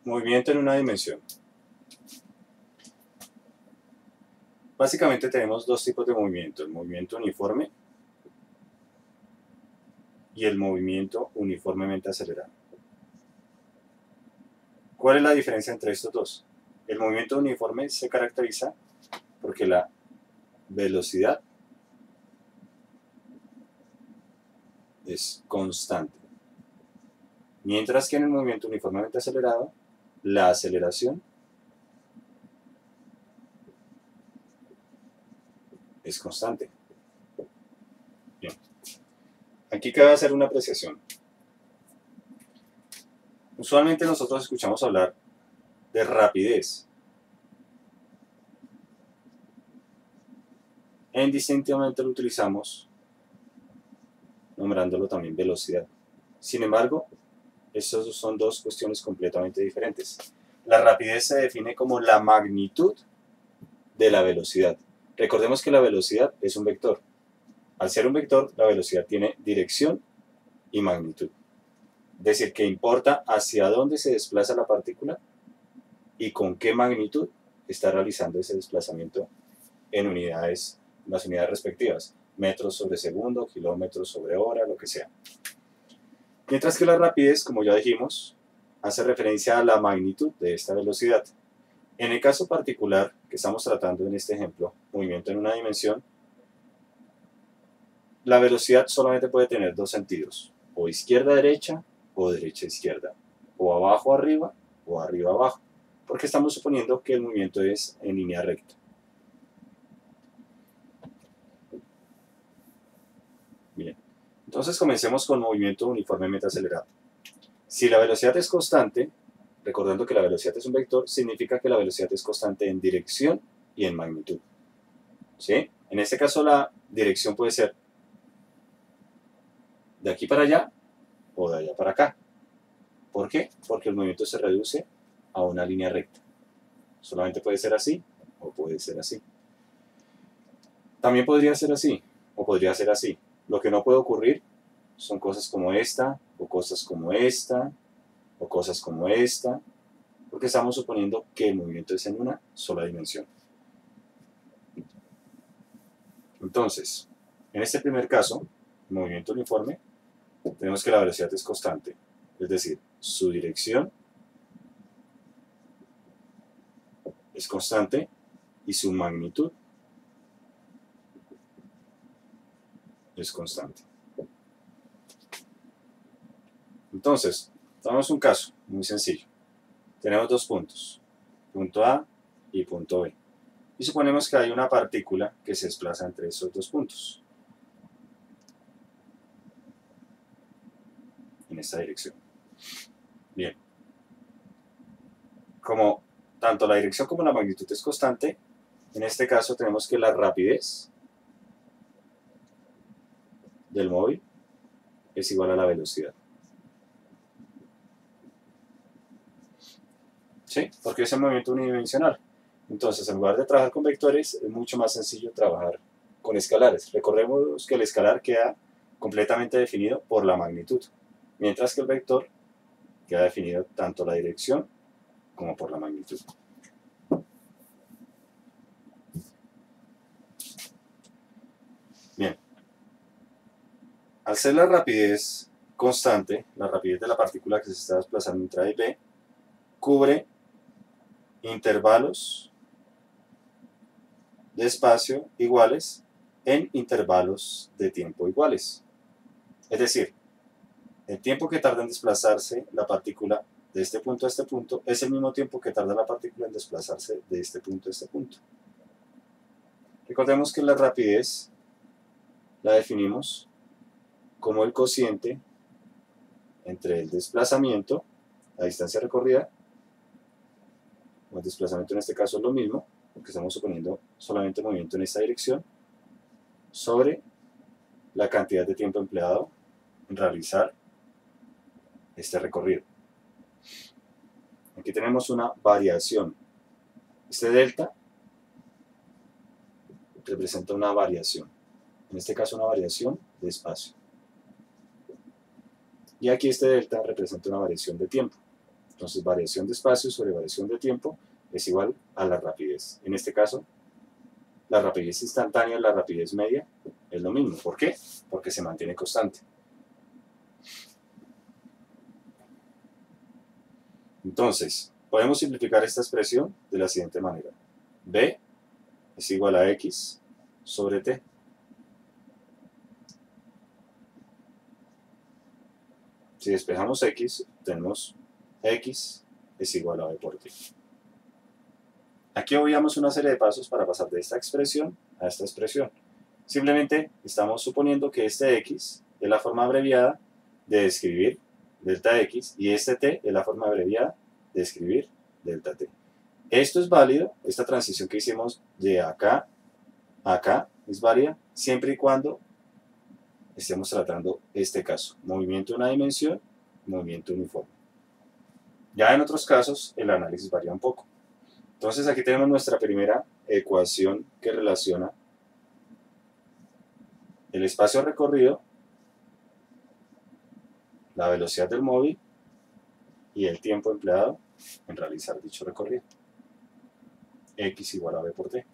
Movimiento en una dimensión. Básicamente tenemos dos tipos de movimiento, el movimiento uniforme y el movimiento uniformemente acelerado. ¿Cuál es la diferencia entre estos dos? El movimiento uniforme se caracteriza porque la velocidad es constante, mientras que en el movimiento uniformemente acelerado, la aceleración es constante. Bien. Aquí cabe hacer una apreciación. Usualmente nosotros escuchamos hablar de rapidez. Indistintamente lo utilizamos nombrándolo también velocidad. Sin embargo, estas son dos cuestiones completamente diferentes. La rapidez se define como la magnitud de la velocidad. Recordemos que la velocidad es un vector. Al ser un vector, la velocidad tiene dirección y magnitud. Es decir, que importa hacia dónde se desplaza la partícula y con qué magnitud está realizando ese desplazamiento en unidades, las unidades respectivas, metros sobre segundo, kilómetros sobre hora, lo que sea. Mientras que la rapidez, como ya dijimos, hace referencia a la magnitud de esta velocidad. En el caso particular que estamos tratando en este ejemplo, movimiento en una dimensión, la velocidad solamente puede tener dos sentidos, o izquierda-derecha o derecha-izquierda, o abajo-arriba o arriba-abajo, porque estamos suponiendo que el movimiento es en línea recta. Bien, entonces comencemos con movimiento uniformemente acelerado. Si la velocidad es constante, recordando que la velocidad es un vector, significa que la velocidad es constante en dirección y en magnitud. ¿Sí? En este caso la dirección puede ser de aquí para allá o de allá para acá. ¿Por qué? Porque el movimiento se reduce a una línea recta. Solamente puede ser así o puede ser así. También podría ser así o podría ser así. Lo que no puede ocurrir son cosas como esta o cosas como esta o cosas como esta, porque estamos suponiendo que el movimiento es en una sola dimensión. Entonces, en este primer caso, movimiento uniforme, tenemos que la velocidad es constante, es decir, su dirección es constante y su magnitud es constante. Entonces, tomamos un caso muy sencillo. Tenemos dos puntos, punto A y punto B. Y suponemos que hay una partícula que se desplaza entre esos dos puntos, en esta dirección. Bien. Como tanto la dirección como la magnitud es constante, en este caso tenemos que la rapidez del móvil es igual a la velocidad. ¿Sí? Porque es el movimiento unidimensional. Entonces, en lugar de trabajar con vectores, es mucho más sencillo trabajar con escalares. Recordemos que el escalar queda completamente definido por la magnitud, mientras que el vector queda definido tanto la dirección como por la magnitud. Bien. Al ser la rapidez constante, la rapidez de la partícula que se está desplazando entre A y B, cubre intervalos de espacio iguales en intervalos de tiempo iguales. Es decir, el tiempo que tarda en desplazarse la partícula de este punto a este punto es el mismo tiempo que tarda la partícula en desplazarse de este punto a este punto. Recordemos que la rapidez la definimos como el cociente entre el desplazamiento, la distancia recorrida, o el desplazamiento en este caso es lo mismo, porque estamos suponiendo solamente movimiento en esta dirección, sobre la cantidad de tiempo empleado en realizar este recorrido. Aquí tenemos una variación. Este delta representa una variación, en este caso una variación de espacio. Y aquí este delta representa una variación de tiempo. Entonces, variación de espacio sobre variación de tiempo es igual a la rapidez. En este caso, la rapidez instantánea y la rapidez media es lo mismo. ¿Por qué? Porque se mantiene constante. Entonces, podemos simplificar esta expresión de la siguiente manera. B es igual a X sobre T. Si despejamos X, tenemos X es igual a B por T. Aquí obviamos una serie de pasos para pasar de esta expresión a esta expresión. Simplemente estamos suponiendo que este X es la forma abreviada de describir delta X y este T es la forma abreviada de escribir delta T. Esto es válido, esta transición que hicimos de acá a acá es válida siempre y cuando estemos tratando este caso, movimiento de una dimensión, movimiento uniforme. Ya en otros casos el análisis varía un poco. Entonces aquí tenemos nuestra primera ecuación que relaciona el espacio recorrido, la velocidad del móvil y el tiempo empleado en realizar dicho recorrido. X igual a B por T.